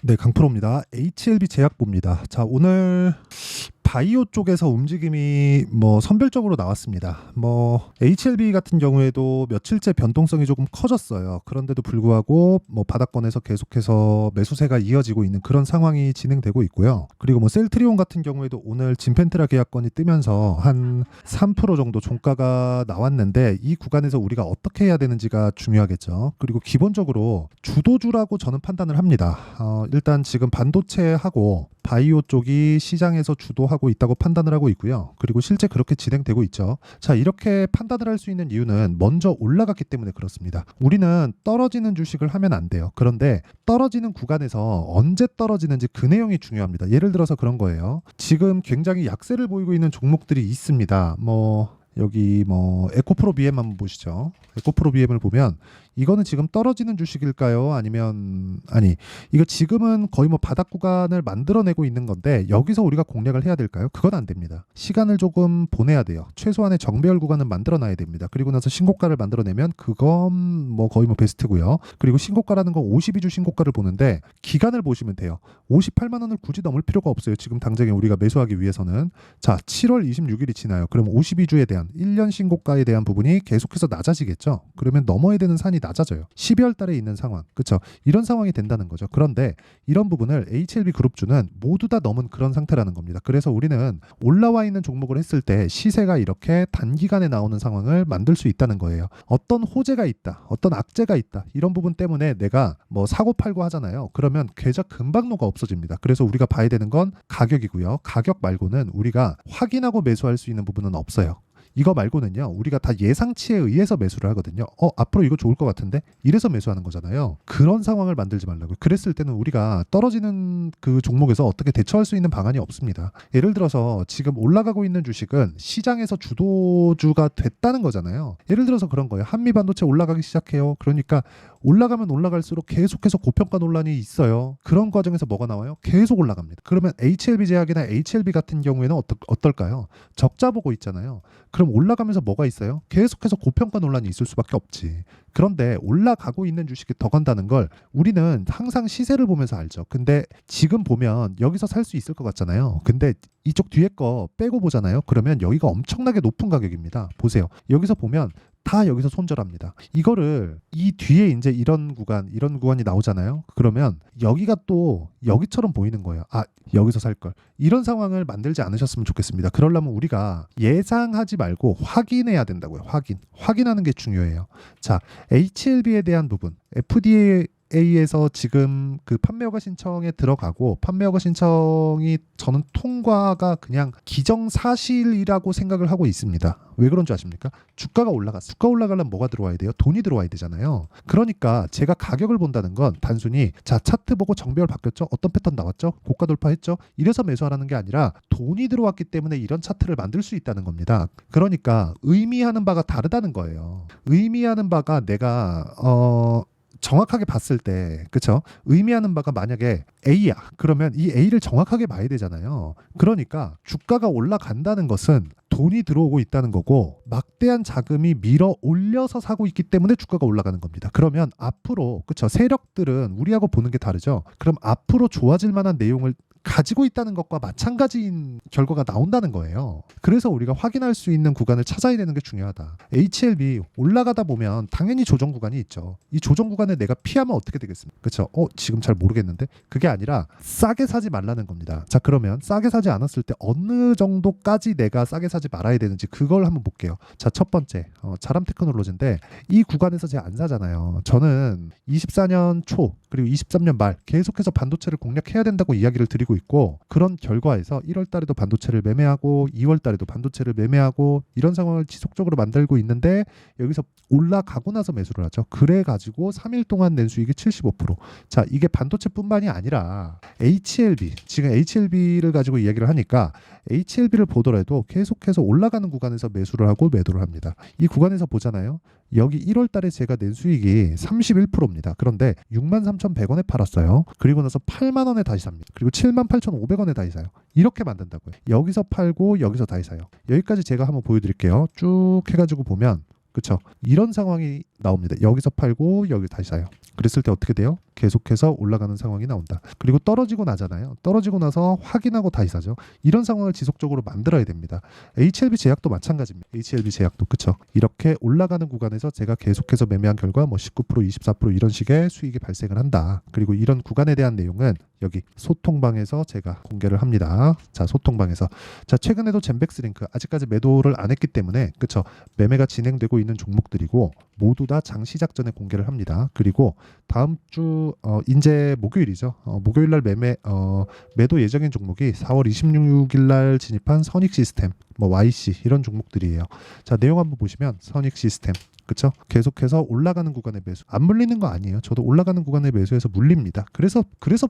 네, 강프로입니다. HLB 제약부입니다. 자, 오늘 바이오 쪽에서 움직임이 선별적으로 나왔습니다. HLB 같은 경우에도 며칠째 변동성이 조금 커졌어요. 그런데도 불구하고 바닥권에서 계속해서 매수세가 이어지고 있는 그런 상황이 진행되고 있고요. 그리고 셀트리온 같은 경우에도 오늘 진펜트라 계약권이 뜨면서 한 3% 정도 종가가 나왔는데 이 구간에서 우리가 어떻게 해야 되는지가 중요하겠죠. 그리고 기본적으로 주도주라고 저는 판단을 합니다. 일단 지금 반도체하고 바이오 쪽이 시장에서 주도하고 있다고 판단을 하고 있고요. 그리고 실제 그렇게 진행되고 있죠. 자, 이렇게 판단을 할 수 있는 이유는 먼저 올라갔기 때문에 그렇습니다. 우리는 떨어지는 주식을 하면 안 돼요. 그런데 떨어지는 구간에서 언제 떨어지는지 그 내용이 중요합니다. 예를 들어서 그런 거예요. 지금 굉장히 약세를 보이고 있는 종목들이 있습니다. 여기 에코프로 BM 한번 보시죠. 에코프로 BM을 보면 이거는 지금 떨어지는 주식일까요? 이거 지금은 거의 바닥 구간을 만들어내고 있는 건데 여기서 우리가 공략을 해야 될까요? 그건 안 됩니다. 시간을 조금 보내야 돼요. 최소한의 정배열 구간은 만들어놔야 됩니다. 그리고 나서 신고가를 만들어내면 그건 거의 베스트고요. 그리고 신고가라는 건 52주 신고가를 보는데 기간을 보시면 돼요. 58만 원을 굳이 넘을 필요가 없어요. 지금 당장에 우리가 매수하기 위해서는. 자, 7월 26일이 지나요. 그럼 52주에 대한 1년 신고가에 대한 부분이 계속해서 낮아지겠죠. 그러면 넘어야 되는 산이 낮아져요. 12월 달에 있는 상황. 그렇죠? 이런 상황이 된다는 거죠. 그런데 이런 부분을 HLB 그룹주는 모두 다 넘은 그런 상태라는 겁니다. 그래서 우리는 올라와 있는 종목을 했을 때 시세가 이렇게 단기간에 나오는 상황을 만들 수 있다는 거예요. 어떤 호재가 있다. 어떤 악재가 있다. 이런 부분 때문에 내가 사고 팔고 하잖아요. 그러면 계좌 금방로가 없어집니다. 그래서 우리가 봐야 되는 건 가격이고요. 가격 말고는 우리가 확인하고 매수할 수 있는 부분은 없어요. 이거 말고는요, 우리가 다 예상치에 의해서 매수를 하거든요. 앞으로 이거 좋을 것 같은데? 이래서 매수하는 거잖아요. 그런 상황을 만들지 말라고요. 그랬을 때는 우리가 떨어지는 그 종목에서 어떻게 대처할 수 있는 방안이 없습니다. 예를 들어서 지금 올라가고 있는 주식은 시장에서 주도주가 됐다는 거잖아요. 예를 들어서 그런 거예요. 한미반도체 올라가기 시작해요. 그러니까 올라가면 올라갈수록 계속해서 고평가 논란이 있어요. 그런 과정에서 뭐가 나와요? 계속 올라갑니다. 그러면 HLB 제약이나 HLB 같은 경우에는 어떨까요? 적자 보고 있잖아요. 그럼 올라가면서 뭐가 있어요? 계속해서 고평가 논란이 있을 수밖에 없지. 그런데 올라가고 있는 주식이 더 간다는 걸 우리는 항상 시세를 보면서 알죠. 근데 지금 보면 여기서 살 수 있을 것 같잖아요. 근데 이쪽 뒤에 거 빼고 보잖아요. 그러면 여기가 엄청나게 높은 가격입니다. 보세요. 여기서 보면 다 여기서 손절합니다. 이거를 이 뒤에 이제 이런 구간이 나오잖아요. 그러면 여기가 또 여기처럼 보이는 거예요. 여기서 살 걸. 이런 상황을 만들지 않으셨으면 좋겠습니다. 그러려면 우리가 예상하지 말고 확인해야 된다고요. 확인하는 게 중요해요. 자, HLB에 대한 부분, FDA에서 지금 그 판매허가 신청에 들어가고 판매허가 신청이 저는 통과가 그냥 기정사실이라고 생각을 하고 있습니다. 왜 그런 줄 아십니까? 주가가 올라갔어요. 주가 올라가려면 뭐가 들어와야 돼요? 돈이 들어와야 되잖아요. 그러니까 제가 가격을 본다는 건 단순히 자, 차트 보고 정배열 바뀌었죠? 어떤 패턴 나왔죠? 고가 돌파했죠? 이래서 매수하라는 게 아니라 돈이 들어왔기 때문에 이런 차트를 만들 수 있다는 겁니다. 그러니까 의미하는 바가 다르다는 거예요. 의미하는 바가 내가 정확하게 봤을 때, 그쵸? 의미하는 바가 만약에 A야. 그러면 이 A를 정확하게 봐야 되잖아요. 그러니까 주가가 올라간다는 것은 돈이 들어오고 있다는 거고 막대한 자금이 밀어 올려서 사고 있기 때문에 주가가 올라가는 겁니다. 그러면 앞으로, 그쵸? 세력들은 우리하고 보는 게 다르죠? 그럼 앞으로 좋아질 만한 내용을 가지고 있다는 것과 마찬가지인 결과가 나온다는 거예요. 그래서 우리가 확인할 수 있는 구간을 찾아야 되는 게 중요하다. HLB 올라가다 보면 당연히 조정 구간이 있죠. 이 조정 구간을 내가 피하면 어떻게 되겠습니까? 그렇죠? 지금 잘 모르겠는데 그게 아니라 싸게 사지 말라는 겁니다. 자, 그러면 싸게 사지 않았을 때 어느 정도까지 내가 싸게 사지 말아야 되는지 그걸 한번 볼게요. 자, 첫 번째 자람 테크놀로지인데 이 구간에서 제가 안 사잖아요. 저는 24년 초 그리고 23년 말 계속해서 반도체를 공략해야 된다고 이야기를 드리고 있고 그런 결과에서 1월 달에도 반도체를 매매하고 2월 달에도 반도체를 매매하고 이런 상황을 지속적으로 만들고 있는데 여기서 올라가고 나서 매수를 하죠. 그래가지고 3일 동안 낸 수익이 75%. 자, 이게 반도체뿐만이 아니라 HLB, 지금 HLB를 가지고 이야기를 하니까 HLB를 보더라도 계속해서 올라가는 구간에서 매수를 하고 매도를 합니다. 이 구간에서 보잖아요. 여기 1월 달에 제가 낸 수익이 31%입니다. 그런데 63,100원에 팔았어요. 그리고 나서 8만 원에 다시 삽니다. 그리고 78,500원에 다시 사요. 이렇게 만든다고요. 여기서 팔고 여기서 다시 사요. 여기까지 제가 한번 보여드릴게요. 쭉 해가지고 보면 그쵸? 이런 상황이 나옵니다. 여기서 팔고 여기 다시 사요. 그랬을 때 어떻게 돼요? 계속해서 올라가는 상황이 나온다. 그리고 떨어지고 나잖아요. 떨어지고 나서 확인하고 다시 사죠. 이런 상황을 지속적으로 만들어야 됩니다. HLB 제약도 마찬가지입니다. HLB 제약도 그쵸. 이렇게 올라가는 구간에서 제가 계속해서 매매한 결과 뭐 19%, 24% 이런 식의 수익이 발생을 한다. 그리고 이런 구간에 대한 내용은 여기 소통방에서 제가 공개를 합니다. 자, 소통방에서. 자, 최근에도 젠백스링크 아직까지 매도를 안 했기 때문에 그쵸. 매매가 진행되고 있는 종목들이고 모두 다 장 시작 전에 공개를 합니다. 그리고 다음 주 이제 목요일이죠. 목요일 날 매도 예정인 종목이 4월 26일 날 진입한 선익 시스템, 뭐 YC 이런 종목들이에요. 자, 내용 한번 보시면 선익 시스템 그쵸? 계속해서 올라가는 구간의 매수. 안 물리는 거 아니에요. 저도 올라가는 구간의 매수에서 물립니다. 그래서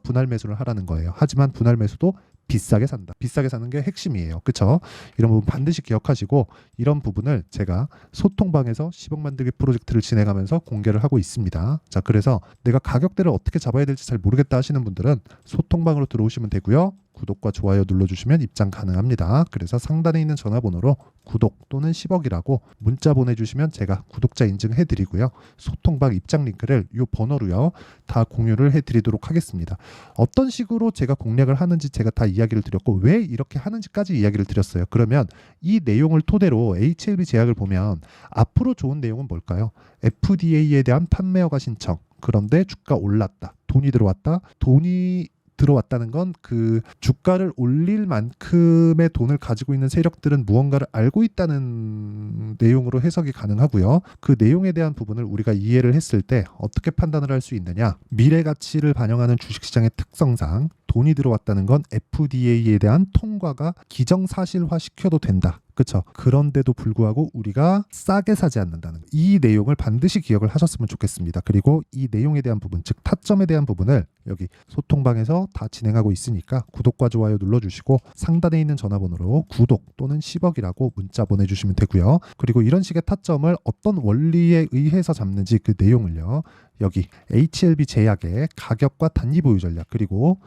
분할 매수를 하라는 거예요. 하지만 분할 매수도 비싸게 산다. 비싸게 사는 게 핵심이에요. 그쵸? 이런 부분 반드시 기억하시고 이런 부분을 제가 소통방에서 10억 만들기 프로젝트를 진행하면서 공개를 하고 있습니다. 자, 그래서 내가 가격대를 어떻게 잡아야 될지 잘 모르겠다 하시는 분들은 소통방으로 들어오시면 되고요. 구독과 좋아요 눌러주시면 입장 가능합니다. 그래서 상단에 있는 전화번호로 구독 또는 10억이라고 문자 보내주시면 제가 구독자 인증해드리고요. 소통방 입장 링크를 이 번호로요. 다 공유를 해드리도록 하겠습니다. 어떤 식으로 제가 공략을 하는지 제가 다 이야기를 드렸고 왜 이렇게 하는지까지 이야기를 드렸어요. 그러면 이 내용을 토대로 HLB 제약을 보면 앞으로 좋은 내용은 뭘까요? FDA에 대한 판매 허가 신청. 그런데 주가 올랐다. 돈이 들어왔다. 돈이 들어왔다는 건 그 주가를 올릴 만큼의 돈을 가지고 있는 세력들은 무언가를 알고 있다는 내용으로 해석이 가능하고요. 그 내용에 대한 부분을 우리가 이해를 했을 때 어떻게 판단을 할 수 있느냐? 미래 가치를 반영하는 주식시장의 특성상 돈이 들어왔다는 건 FDA에 대한 통과가 기정사실화 시켜도 된다. 그렇죠. 그런데도 불구하고 우리가 싸게 사지 않는다는 이 내용을 반드시 기억을 하셨으면 좋겠습니다. 그리고 이 내용에 대한 부분, 즉 타점에 대한 부분을 여기 소통방에서 다 진행하고 있으니까 구독과 좋아요 눌러주시고 상단에 있는 전화번호로 구독 또는 10억이라고 문자 보내주시면 되고요. 그리고 이런 식의 타점을 어떤 원리에 의해서 잡는지 그 내용을요. 여기 HLB 제약의 가격과 단기 보유 전략 그리고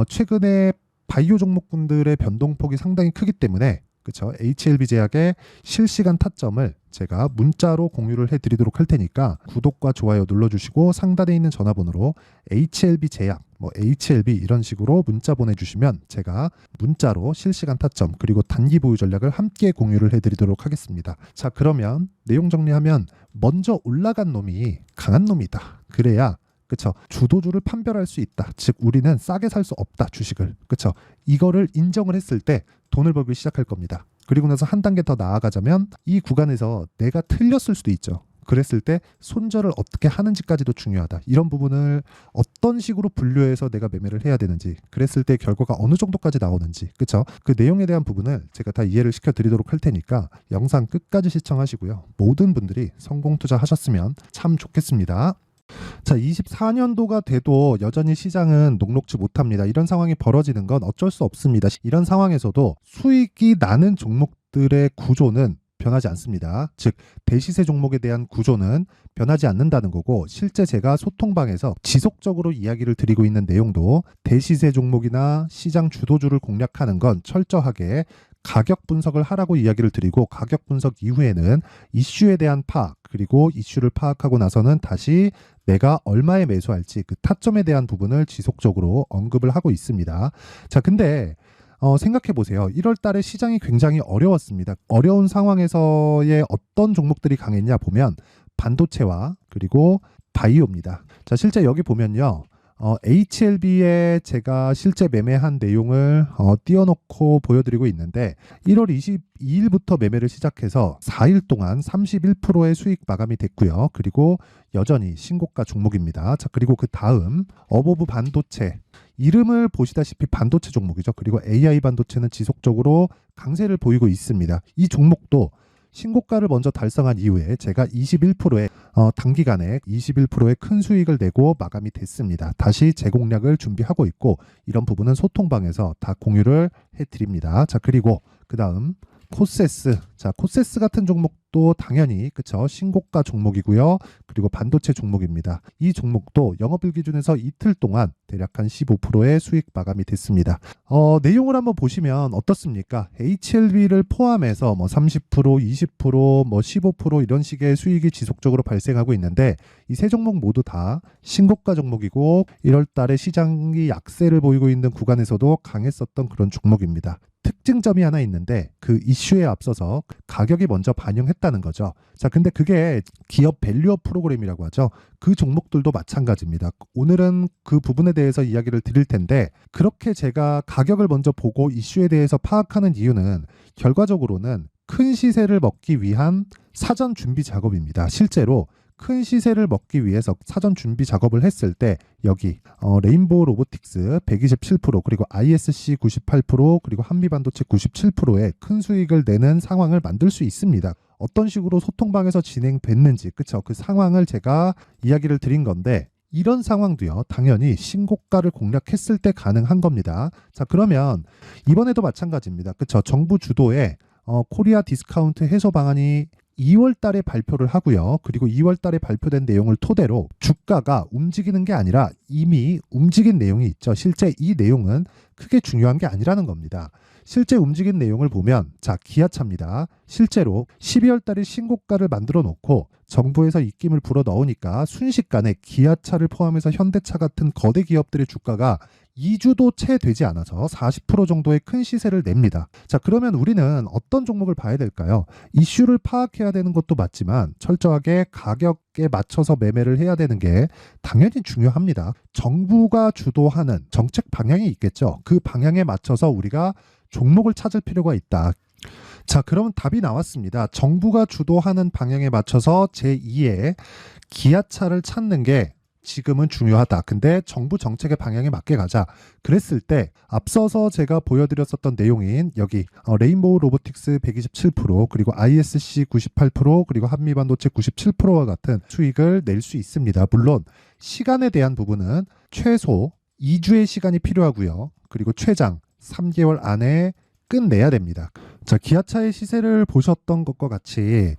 최근에 바이오 종목군들의 변동폭이 상당히 크기 때문에 그렇죠. HLB 제약의 실시간 타점을 제가 문자로 공유를 해드리도록 할 테니까 구독과 좋아요 눌러주시고 상단에 있는 전화번호로 HLB 제약, 뭐 HLB 이런 식으로 문자 보내주시면 제가 문자로 실시간 타점 그리고 단기 보유 전략을 함께 공유를 해드리도록 하겠습니다. 자, 그러면 내용 정리하면 먼저 올라간 놈이 강한 놈이다. 그래야 그쵸. 주도주를 판별할 수 있다. 즉 우리는 싸게 살 수 없다. 주식을. 그쵸. 이거를 인정을 했을 때 돈을 벌기 시작할 겁니다. 그리고 나서 한 단계 더 나아가자면 이 구간에서 내가 틀렸을 수도 있죠. 그랬을 때 손절을 어떻게 하는지까지도 중요하다. 이런 부분을 어떤 식으로 분류해서 내가 매매를 해야 되는지, 그랬을 때 결과가 어느 정도까지 나오는지, 그쵸? 그 내용에 대한 부분을 제가 다 이해를 시켜드리도록 할 테니까 영상 끝까지 시청하시고요. 모든 분들이 성공 투자하셨으면 참 좋겠습니다. 자, 24년도가 돼도 여전히 시장은 녹록지 못합니다. 이런 상황이 벌어지는 건 어쩔 수 없습니다. 이런 상황에서도 수익이 나는 종목들의 구조는 변하지 않습니다. 즉 대시세 종목에 대한 구조는 변하지 않는다는 거고, 실제 제가 소통방에서 지속적으로 이야기를 드리고 있는 내용도 대시세 종목이나 시장 주도주를 공략하는 건 철저하게 가격 분석을 하라고 이야기를 드리고, 가격 분석 이후에는 이슈에 대한 파악, 그리고 이슈를 파악하고 나서는 다시 내가 얼마에 매수할지 그 타점에 대한 부분을 지속적으로 언급을 하고 있습니다. 자, 근데 생각해 보세요. 1월 달에 시장이 굉장히 어려웠습니다. 어려운 상황에서의 어떤 종목들이 강했냐 보면 반도체와 그리고 바이오입니다. 자, 실제 여기 보면요. HLB에 제가 실제 매매한 내용을 띄워놓고 보여드리고 있는데 1월 22일부터 매매를 시작해서 4일 동안 31%의 수익 마감이 됐고요. 그리고 여전히 신고가 종목입니다. 자, 그리고 그 다음 어보브 반도체, 이름을 보시다시피 반도체 종목이죠. 그리고 AI 반도체는 지속적으로 강세를 보이고 있습니다. 이 종목도 신고가를 먼저 달성한 이후에 제가 21%의 단기간에 21%의 큰 수익을 내고 마감이 됐습니다. 다시 재공략을 준비하고 있고, 이런 부분은 소통방에서 다 공유를 해드립니다. 자, 그리고 그 다음 코세스. 자, 코세스 같은 종목도 종목도 당연히 그쵸 신고가 종목이고요. 그리고 반도체 종목입니다. 이 종목도 영업일 기준에서 이틀 동안 대략 한 15%의 수익 마감이 됐습니다. 내용을 한번 보시면 어떻습니까? HLB를 포함해서 뭐 30%, 20%, 뭐 15% 이런 식의 수익이 지속적으로 발생하고 있는데 이 세 종목 모두 다 신고가 종목이고 1월 달에 시장이 약세를 보이고 있는 구간에서도 강했었던 그런 종목입니다. 특징점이 하나 있는데 그 이슈에 앞서서 가격이 먼저 반영했다는 거죠. 자, 근데 그게 기업 밸류업 프로그램이라고 하죠. 그 종목들도 마찬가지입니다. 오늘은 그 부분에 대해서 이야기를 드릴 텐데 그렇게 제가 가격을 먼저 보고 이슈에 대해서 파악하는 이유는 결과적으로는 큰 시세를 먹기 위한 사전 준비 작업입니다. 실제로 큰 시세를 먹기 위해서 사전 준비 작업을 했을 때 여기 레인보우 로보틱스 127% 그리고 ISC 98% 그리고 한미반도체 97%의 큰 수익을 내는 상황을 만들 수 있습니다. 어떤 식으로 소통방에서 진행됐는지 그쵸 그 상황을 제가 이야기를 드린 건데 이런 상황도요 당연히 신고가를 공략했을 때 가능한 겁니다. 자 그러면 이번에도 마찬가지입니다. 그쵸 정부 주도의 코리아 디스카운트 해소 방안이 2월 달에 발표를 하고요. 그리고 2월 달에 발표된 내용을 토대로 주가가 움직이는 게 아니라 이미 움직인 내용이 있죠. 실제 이 내용은 크게 중요한 게 아니라는 겁니다. 실제 움직인 내용을 보면 자 기아차입니다. 실제로 12월 달에 신고가를 만들어 놓고 정부에서 입김을 불어 넣으니까 순식간에 기아차를 포함해서 현대차 같은 거대 기업들의 주가가 2주도 채 되지 않아서 40% 정도의 큰 시세를 냅니다. 자, 그러면 우리는 어떤 종목을 봐야 될까요? 이슈를 파악해야 되는 것도 맞지만 철저하게 가격에 맞춰서 매매를 해야 되는 게 당연히 중요합니다. 정부가 주도하는 정책 방향이 있겠죠. 그 방향에 맞춰서 우리가 종목을 찾을 필요가 있다. 자, 그러면 답이 나왔습니다. 정부가 주도하는 방향에 맞춰서 제2의 기아차를 찾는 게 지금은 중요하다. 근데 정부 정책의 방향에 맞게 가자. 그랬을 때 앞서서 제가 보여드렸었던 내용인 여기 레인보우 로보틱스 127% 그리고 ISC 98% 그리고 한미반도체 97%와 같은 수익을 낼 수 있습니다. 물론 시간에 대한 부분은 최소 2주의 시간이 필요하고요. 그리고 최장 3개월 안에 끝내야 됩니다. 자, 기아차의 시세를 보셨던 것과 같이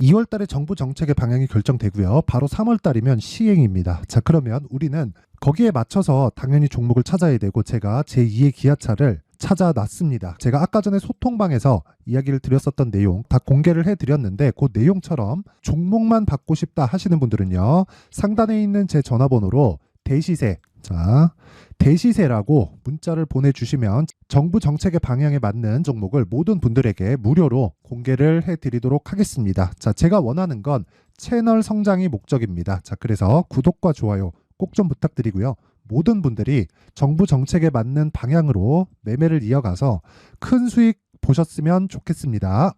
2월 달에 정부 정책의 방향이 결정되고요. 바로 3월 달이면 시행입니다. 자, 그러면 우리는 거기에 맞춰서 당연히 종목을 찾아야 되고 제가 제2의 기아차를 찾아놨습니다. 제가 아까 전에 소통방에서 이야기를 드렸었던 내용 다 공개를 해드렸는데 그 내용처럼 종목만 받고 싶다 하시는 분들은요. 상단에 있는 제 전화번호로 대시세 자 대시세라고 문자를 보내주시면 정부 정책의 방향에 맞는 종목을 모든 분들에게 무료로 공개를 해드리도록 하겠습니다. 자, 제가 원하는 건 채널 성장이 목적입니다. 자, 그래서 구독과 좋아요 꼭 좀 부탁드리고요. 모든 분들이 정부 정책에 맞는 방향으로 매매를 이어가서 큰 수익 보셨으면 좋겠습니다.